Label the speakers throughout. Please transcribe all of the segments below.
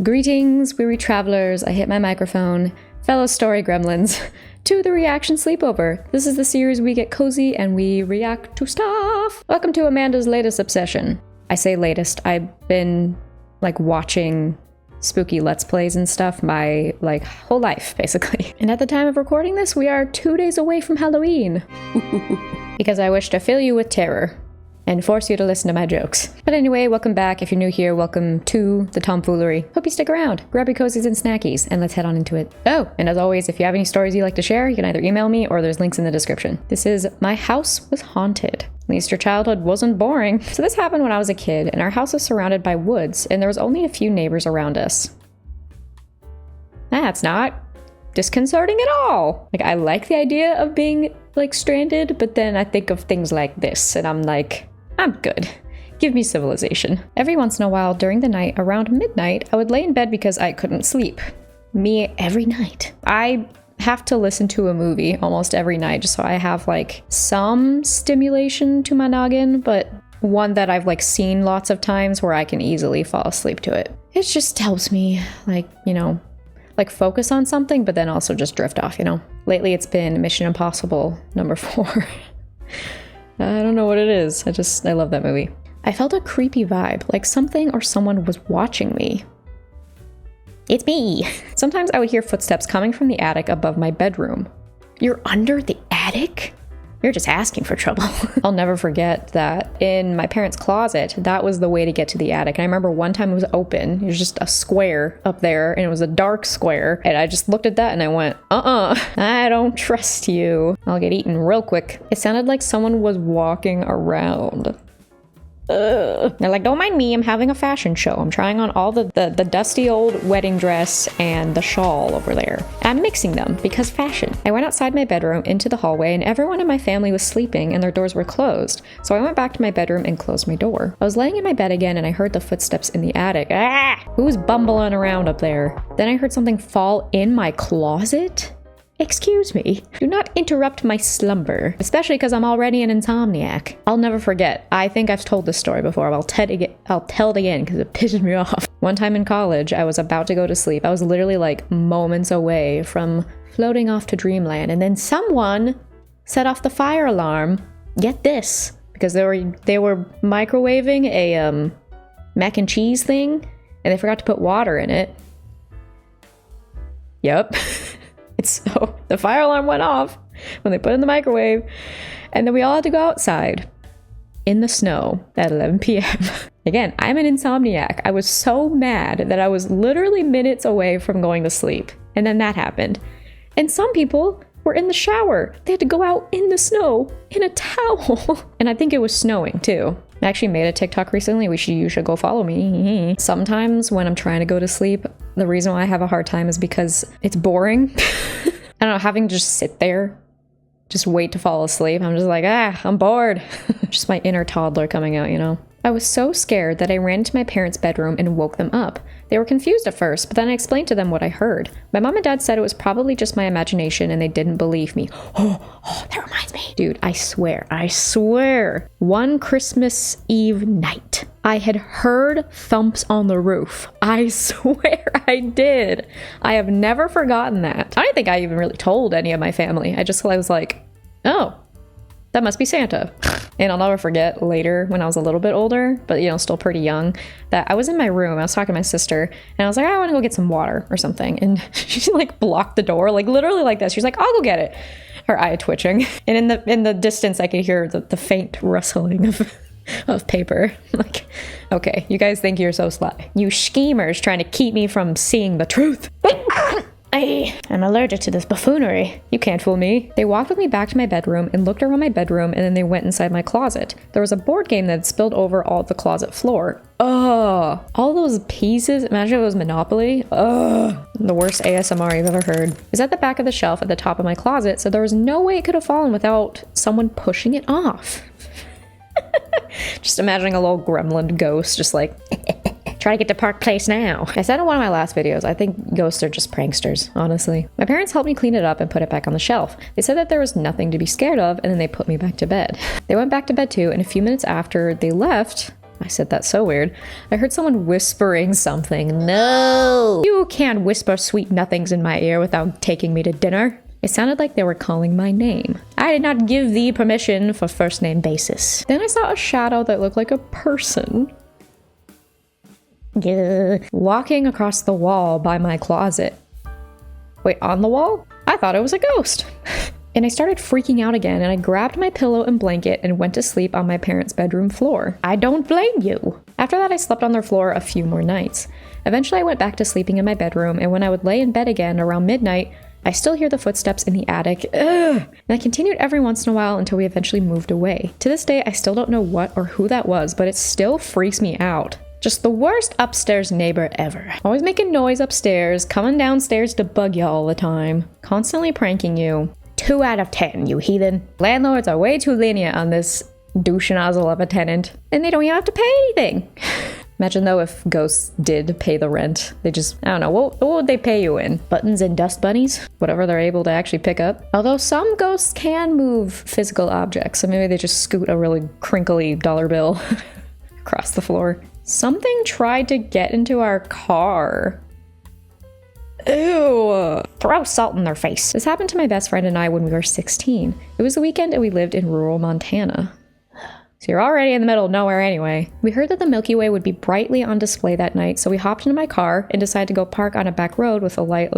Speaker 1: Greetings, weary travelers. I hit my microphone. Fellow story gremlins, to the reaction sleepover. This is the series we get cozy and we react to stuff. Welcome to Amanda's latest obsession. I say latest, I've been watching spooky Let's Plays and stuff my whole life, basically. And at the time of recording this, we are 2 days away from Halloween. Because I wish to fill you with terror and force you to listen to my jokes. But anyway, welcome back. If you're new here, welcome to the tomfoolery. Hope you stick around. Grab your cozies and snackies, and let's head on into it. Oh, and as always, if you have any stories you'd like to share, you can either email me or there's links in the description. This is My House Was Haunted. At least your childhood wasn't boring. So this happened when I was a kid, and our house was surrounded by woods, and there was only a few neighbors around us. That's not disconcerting at all. I like the idea of being stranded, but then I think of things like this, and I'm like, I'm good. Give me civilization. Every once in a while during the night, around midnight, I would lay in bed because I couldn't sleep. Me every night. I have to listen to a movie almost every night just so I have some stimulation to my noggin, but one that I've seen lots of times where I can easily fall asleep to it. It just helps me focus on something, but then also just drift off, Lately it's been Mission Impossible #4. I don't know what it is. I love that movie. I felt a creepy vibe, like something or someone was watching me. It's me. Sometimes I would hear footsteps coming from the attic above my bedroom. You're under the attic? You're just asking for trouble. I'll never forget that in my parents' closet, that was the way to get to the attic. And I remember one time it was open. It was just a square up there, and it was a dark square. And I just looked at that and I went, I don't trust you. I'll get eaten real quick. It sounded like someone was walking around. They're like, don't mind me, I'm having a fashion show. I'm trying on all the dusty old wedding dress and the shawl over there. I'm mixing them because fashion. I went outside my bedroom into the hallway and everyone in my family was sleeping and their doors were closed. So I went back to my bedroom and closed my door. I was laying in my bed again and I heard the footsteps in the attic. Who's bumbling around up there? Then I heard something fall in my closet. Excuse me, do not interrupt my slumber, especially because I'm already an insomniac. I'll never forget. I think I've told this story before, but I'll tell it again because it pisses me off. One time in college, I was about to go to sleep. I was literally moments away from floating off to dreamland, and then someone set off the fire alarm. Get this, because they were microwaving a mac and cheese thing, and they forgot to put water in it. Yep. So the fire alarm went off when they put it in the microwave, and then we all had to go outside in the snow at 11 p.m. Again, I'm an insomniac. I was so mad that I was literally minutes away from going to sleep, and then that happened. And some people were in the shower. They had to go out in the snow in a towel. And I think it was snowing too. I actually made a TikTok recently. You should go follow me. Sometimes when I'm trying to go to sleep, the reason why I have a hard time is because it's boring. I don't know, having to just sit there, just wait to fall asleep. I'm just like, I'm bored. Just my inner toddler coming out, I was so scared that I ran into my parents' bedroom and woke them up. They were confused at first, but then I explained to them what I heard. My mom and dad said it was probably just my imagination and they didn't believe me. Oh, that reminds me. Dude, I swear. One Christmas Eve night, I had heard thumps on the roof. I swear I did. I have never forgotten that. I don't think I even really told any of my family. I was like, oh, that must be Santa. And I'll never forget later when I was a little bit older, but still pretty young, that I was in my room. I was talking to my sister and I was like, I want to go get some water or something. And she blocked the door, literally like this. She's like, I'll go get it. Her eye twitching. And in the distance, I could hear the faint rustling of paper. Like, okay, you guys think you're so sly. You schemers trying to keep me from seeing the truth. I'm allergic to this buffoonery. You can't fool me. They walked with me back to my bedroom and looked around my bedroom, and then they went inside my closet. There was a board game that had spilled over all of the closet floor. Ugh. All those pieces. Imagine if it was Monopoly. Ugh. The worst ASMR you've ever heard. It was at the back of the shelf at the top of my closet, so there was no way it could have fallen without someone pushing it off. Just imagining a little gremlin ghost just try to get to Park Place now. I said in one of my last videos, I think ghosts are just pranksters, honestly. My parents helped me clean it up and put it back on the shelf. They said that there was nothing to be scared of, and then they put me back to bed. They went back to bed too, and a few minutes after they left, I said that so weird. I heard someone whispering something. No! You can't whisper sweet nothings in my ear without taking me to dinner. It sounded like they were calling my name. I did not give thee permission for first name basis. Then I saw a shadow that looked like a person. Walking across the wall by my closet. Wait, on the wall? I thought it was a ghost. And I started freaking out again, and I grabbed my pillow and blanket and went to sleep on my parents' bedroom floor. I don't blame you. After that, I slept on their floor a few more nights. Eventually, I went back to sleeping in my bedroom, and when I would lay in bed again around midnight, I still hear the footsteps in the attic. Ugh! And I continued every once in a while until we eventually moved away. To this day, I still don't know what or who that was, but it still freaks me out. Just the worst upstairs neighbor ever. Always making noise upstairs, coming downstairs to bug you all the time, constantly pranking you. 2 out of 10, you heathen. Landlords are way too lenient on this douche nozzle of a tenant, and they don't even have to pay anything. Imagine though if ghosts did pay the rent. They just, I don't know, what would they pay you in? Buttons and dust bunnies? Whatever they're able to actually pick up. Although some ghosts can move physical objects, so maybe they just scoot a really crinkly dollar bill across the floor. Something tried to get into our car. Ew. Throw salt in their face. This happened to my best friend and I when we were 16. It was the weekend and we lived in rural Montana. So you're already in the middle of nowhere anyway. We heard that the Milky Way would be brightly on display that night, so we hopped into my car and decided to go park on a back road with a light.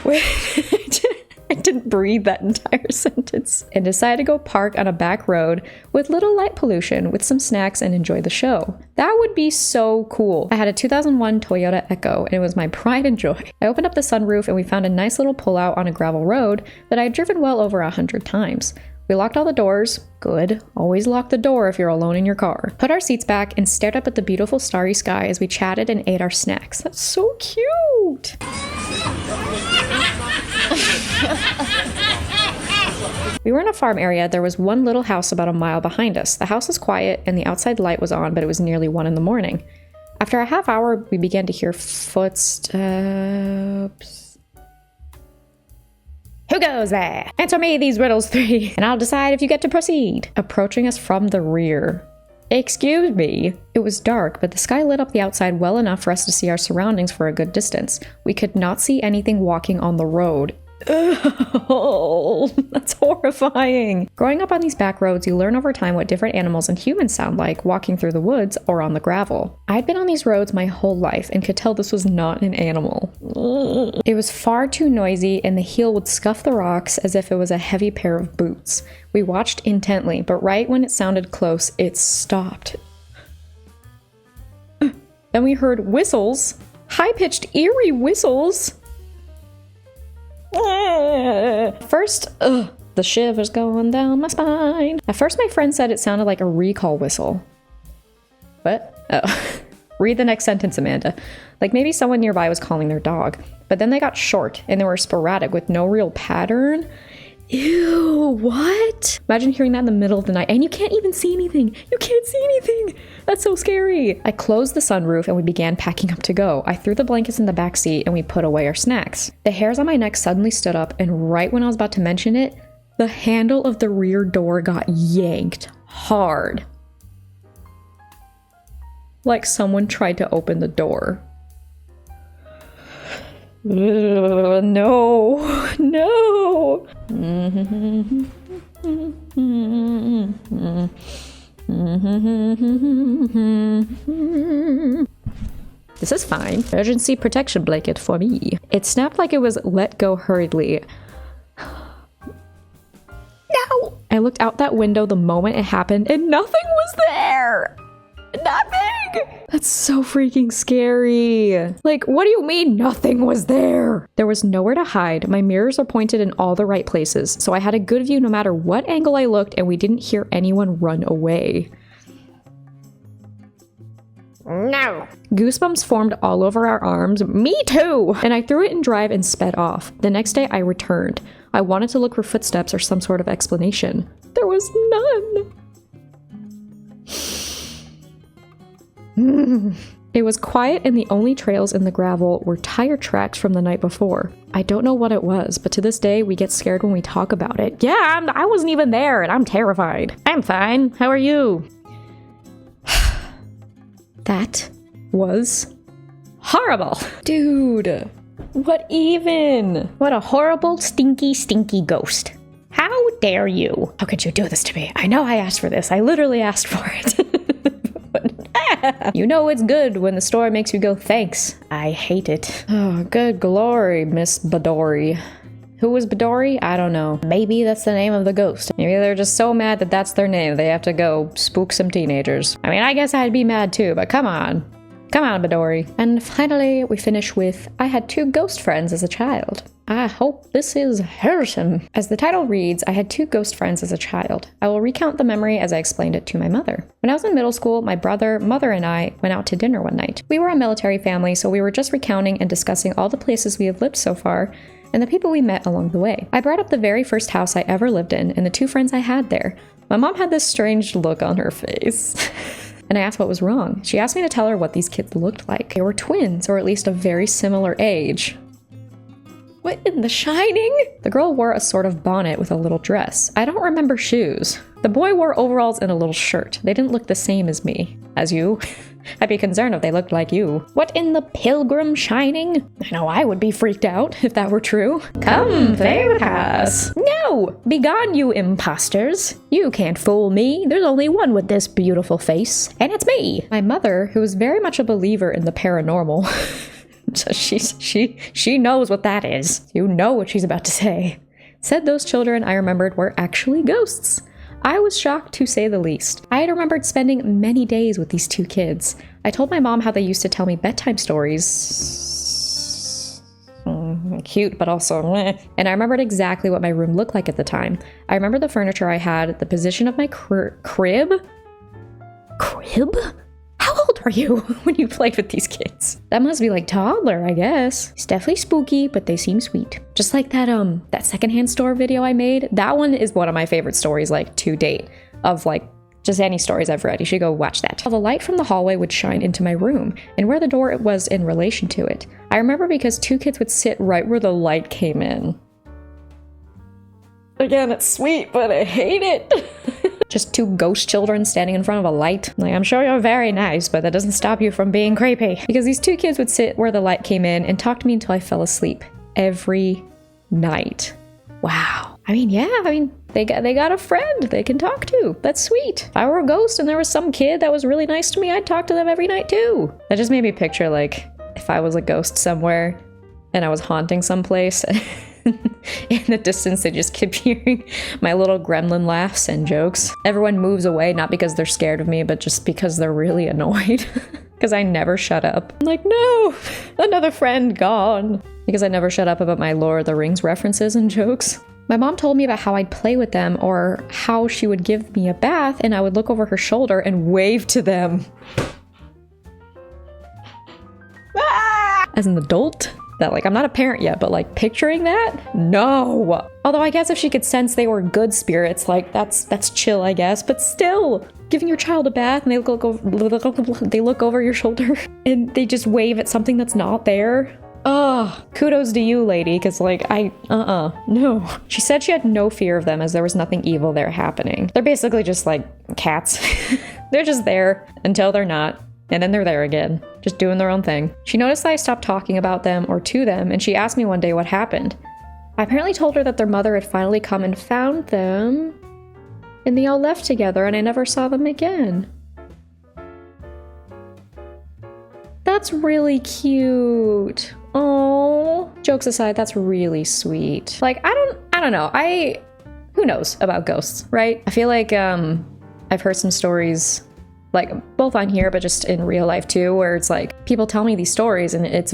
Speaker 1: Wait, I didn't breathe that entire sentence. And decided to go park on a back road with little light pollution with some snacks and enjoy the show. That would be so cool. I had a 2001 Toyota Echo and it was my pride and joy. I opened up the sunroof and we found a nice little pullout on a gravel road that I had driven well over 100 times. We locked all the doors. Good. Always lock the door if you're alone in your car. Put our seats back and stared up at the beautiful starry sky as we chatted and ate our snacks. That's so cute. We were in a farm area. There was one little house about a mile behind us. The house was quiet and the outside light was on, but it was nearly 1 a.m. After a half hour, we began to hear footsteps. Who goes there? Answer me these riddles 3, and I'll decide if you get to proceed. Approaching us from the rear. Excuse me. It was dark, but the sky lit up the outside well enough for us to see our surroundings for a good distance. We could not see anything walking on the road. Oh, that's horrifying. Growing up on these back roads, you learn over time what different animals and humans sound like walking through the woods or on the gravel. I'd been on these roads my whole life and could tell this was not an animal. It was far too noisy and the heel would scuff the rocks as if it was a heavy pair of boots. We watched intently, but right when it sounded close, it stopped. Then we heard whistles, high-pitched, eerie whistles. First, the shivers going down my spine. At first, my friend said it sounded like a recall whistle. What? Oh. Read the next sentence, Amanda. Like maybe someone nearby was calling their dog. But then they got short and they were sporadic with no real pattern. Ew, what? Imagine hearing that in the middle of the night and you can't even see anything. You can't see anything. That's so scary. I closed the sunroof and we began packing up to go. I threw the blankets in the back seat and we put away our snacks. The hairs on my neck suddenly stood up and right when I was about to mention it, the handle of the rear door got yanked hard. Like someone tried to open the door. No. This is fine. Emergency protection blanket for me. It snapped like it was let go hurriedly. No! I looked out that window the moment it happened and nothing was there! Nothing! That's so freaking scary. Like, what do you mean nothing was there? There was nowhere to hide. My mirrors are pointed in all the right places, so I had a good view no matter what angle I looked and we didn't hear anyone run away. No. Goosebumps formed all over our arms. Me too! And I threw it in drive and sped off. The next day I returned. I wanted to look for footsteps or some sort of explanation. There was none. It was quiet and the only trails in the gravel were tire tracks from the night before. I don't know what it was, but to this day we get scared when we talk about it. Yeah, I wasn't even there and I'm terrified. I'm fine. How are you? That was horrible. Dude, what even? What a horrible, stinky, stinky ghost. How dare you? How could you do this to me? I know I asked for this. I literally asked for it. You know it's good when the store makes you go, thanks. I hate it. Oh, good glory, Miss Badori. Who was Badori? I don't know. Maybe that's the name of the ghost. Maybe they're just so mad that that's their name. They have to go spook some teenagers. I mean, I guess I'd be mad too, but come on. Come on, Badori. And finally, we finish with, I had 2 ghost friends as a child. I hope this is wholesome. As the title reads, I had 2 ghost friends as a child. I will recount the memory as I explained it to my mother. When I was in middle school, my brother, mother, and I went out to dinner one night. We were a military family, so we were just recounting and discussing all the places we have lived so far and the people we met along the way. I brought up the very first house I ever lived in and the 2 friends I had there. My mom had this strange look on her face. And I asked what was wrong. She asked me to tell her what these kids looked like. They were twins, or at least a very similar age. What in The Shining? The girl wore a sort of bonnet with a little dress. I don't remember shoes. The boy wore overalls and a little shirt. They didn't look the same as me. As you. I'd be concerned if they looked like you. What in the Pilgrim Shining? I know I would be freaked out if that were true. Come, favor us. No! Begone, you imposters. You can't fool me. There's only one with this beautiful face, and it's me. My mother, who was very much a believer in the paranormal, so she knows what that is. You know what she's about to say. Said those children I remembered were actually ghosts. I was shocked, to say the least. I had remembered spending many days with these 2 kids. I told my mom how they used to tell me bedtime stories. Cute, but also meh. And I remembered exactly what my room looked like at the time. I remember the furniture I had, the position of my crib? Crib? How old were you when you played with these kids? That must be like toddler, I guess. It's definitely spooky, but they seem sweet. Just like that secondhand store video I made. That one is one of my favorite stories, like, to date. Of, like, just any stories I've read. You should go watch that. The light from the hallway would shine into my room, and where the door was in relation to it. I remember because 2 kids would sit right where the light came in. Again, it's sweet, but I hate it. Just 2 ghost children standing in front of a light. Like, I'm sure you're very nice, but that doesn't stop you from being creepy. Because these 2 kids would sit where the light came in and talk to me until I fell asleep. Every night. Wow. I mean, yeah, they got a friend they can talk to. That's sweet. If I were a ghost and there was some kid that was really nice to me, I'd talk to them every night too. That just made me picture, like, if I was a ghost somewhere and I was haunting someplace. In the distance, they just keep hearing my little gremlin laughs and jokes. Everyone moves away, not because they're scared of me, but just because they're really annoyed. Because I never shut up. I'm like, no, another friend gone. Because I never shut up about my Lord of the Rings references and jokes. My mom told me about how I'd play with them, or how she would give me a bath and I would look over her shoulder and wave to them. As an adult? That, like, I'm not a parent yet, but, like, picturing that? No! Although I guess if she could sense they were good spirits, like, that's chill, I guess. But still, giving your child a bath and they look over your shoulder and they just wave at something that's not there. Ugh, kudos to you, lady, because, like, no. She said she had no fear of them as there was nothing evil there happening. They're basically just, like, cats. They're just there until they're not. And then they're there again, just doing their own thing. She noticed that I stopped talking about them or to them, and she asked me one day what happened. I apparently told her that their mother had finally come and found them, and they all left together, and I never saw them again. That's really cute. Oh, jokes aside, that's really sweet. Like, I don't know. Who knows about ghosts, right? I feel like I've heard some stories, like, both on here, but just in real life too, where it's like, people tell me these stories and it's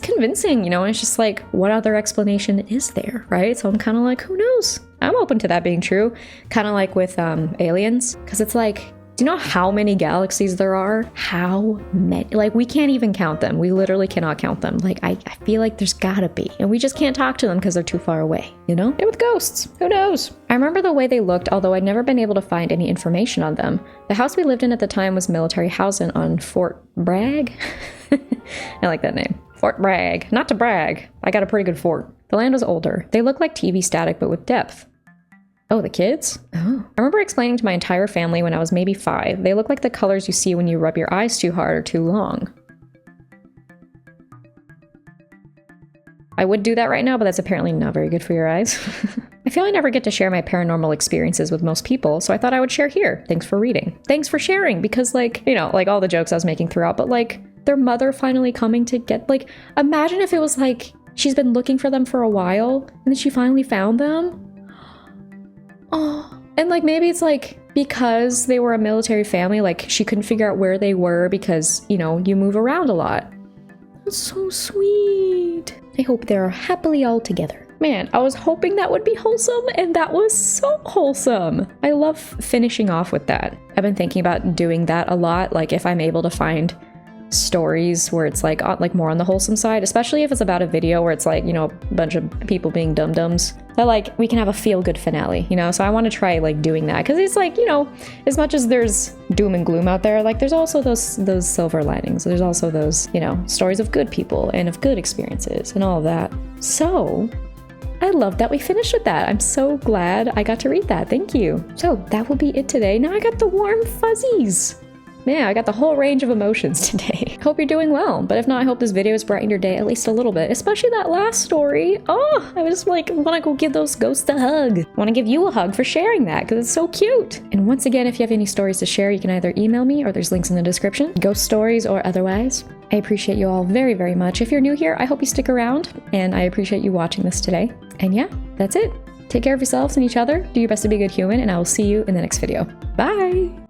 Speaker 1: convincing, you know, and it's just like, what other explanation is there, right? So I'm kind of like, who knows? I'm open to that being true. Kind of like with aliens, because it's like, do you know how many galaxies there are? How many? Like, we can't even count them. We literally cannot count them. Like, I feel like there's gotta be. And we just can't talk to them because they're too far away, you know? And with ghosts, who knows? I remember the way they looked, although I'd never been able to find any information on them. The house we lived in at the time was military housing on Fort Bragg. I like that name. Fort Bragg. Not to brag. I got a pretty good fort. The land was older. They looked like TV static, but with depth. Oh, the kids? Oh. I remember explaining to my entire family when I was maybe 5. They look like the colors you see when you rub your eyes too hard or too long. I would do that right now, but that's apparently not very good for your eyes. I feel I never get to share my paranormal experiences with most people, so I thought I would share here. Thanks for reading. Thanks for sharing, because like, you know, like all the jokes I was making throughout, but like their mother finally coming to get, like, imagine if it was like she's been looking for them for a while and then she finally found them. Oh, and like maybe it's like because they were a military family, like she couldn't figure out where they were because, you know, you move around a lot. That's so sweet. I hope they're happily all together. Man, I was hoping that would be wholesome, and that was so wholesome. I love finishing off with that. I've been thinking about doing that a lot, like if I'm able to find stories where it's like more on the wholesome side, especially if it's about a video where it's like, you know, a bunch of people being dum-dums, that like we can have a feel-good finale, you know? So I want to try like doing that, because it's like, you know, as much as there's doom and gloom out there, like there's also those silver linings. There's also those, you know, stories of good people and of good experiences and all of that. So I love that we finished with that. I'm so glad I got to read that. Thank you. So that will be it today. Now I got the warm fuzzies. Man, I got the whole range of emotions today. Hope you're doing well, but if not, I hope this video has brightened your day at least a little bit, especially that last story. Oh, I just like want to go give those ghosts a hug. I want to give you a hug for sharing that because it's so cute. And once again, if you have any stories to share, you can either email me or there's links in the description, ghost stories or otherwise. I appreciate you all very, very much. If you're new here, I hope you stick around, and I appreciate you watching this today. And yeah, that's it. Take care of yourselves and each other, do your best to be a good human, and I will see you in the next video. Bye!